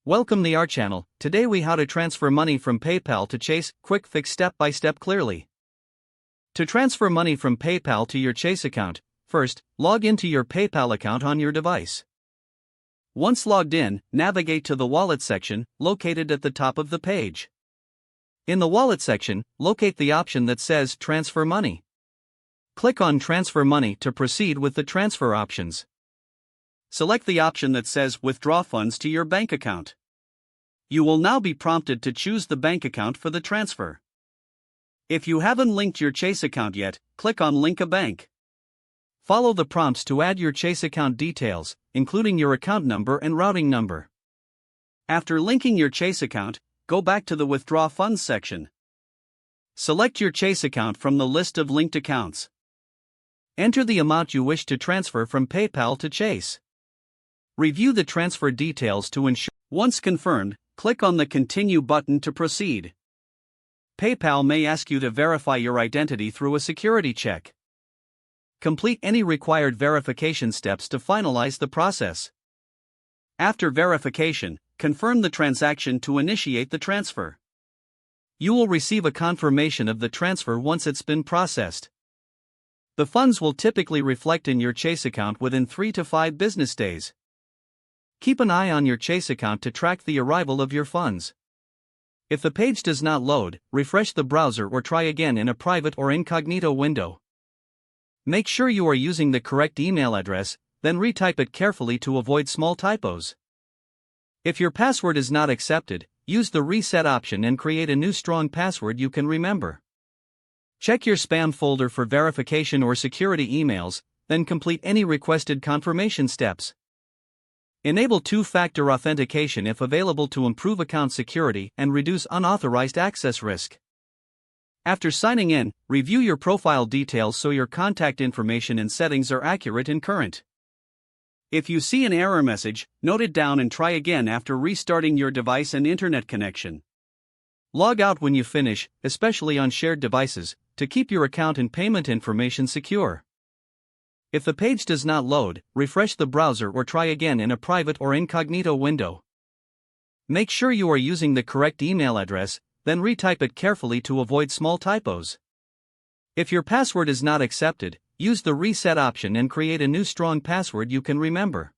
Welcome to our channel. Today we how to transfer money from PayPal to Chase. Quick fix step by step clearly. To transfer money from PayPal to your Chase account, first, log into your PayPal account on your device. Once logged in, navigate to the Wallet section, located at the top of the page. In the Wallet section, locate the option that says Transfer Money. Click on Transfer Money to proceed with the transfer options. Select the option that says Withdraw funds to your bank account. You will now be prompted to choose the bank account for the transfer. If you haven't linked your Chase account yet, click on Link a Bank. Follow the prompts to add your Chase account details, including your account number and routing number. After linking your Chase account, go back to the Withdraw Funds section. Select your Chase account from the list of linked accounts. Enter the amount you wish to transfer from PayPal to Chase. Review the transfer details to ensure. Once confirmed, click on the Continue button to proceed. PayPal may ask you to verify your identity through a security check. Complete any required verification steps to finalize the process. After verification, confirm the transaction to initiate the transfer. You will receive a confirmation of the transfer once it's been processed. The funds will typically reflect in your Chase account within 3 to 5 business days. Keep an eye on your Chase account to track the arrival of your funds. If the page does not load, refresh the browser or try again in a private or incognito window. Make sure you are using the correct email address, then retype it carefully to avoid small typos. If your password is not accepted, use the reset option and create a new strong password you can remember. Check your spam folder for verification or security emails, then complete any requested confirmation steps. Enable two-factor authentication if available to improve account security and reduce unauthorized access risk. After signing in, review your profile details so your contact information and settings are accurate and current. If you see an error message, note it down and try again after restarting your device and internet connection. Log out when you finish, especially on shared devices, to keep your account and payment information secure. If the page does not load, refresh the browser or try again in a private or incognito window. Make sure you are using the correct email address, then retype it carefully to avoid small typos. If your password is not accepted, use the reset option and create a new strong password you can remember.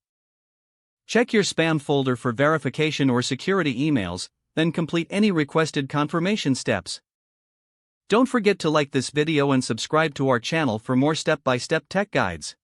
Check your spam folder for verification or security emails, then complete any requested confirmation steps. Don't forget to like this video and subscribe to our channel for more step-by-step tech guides.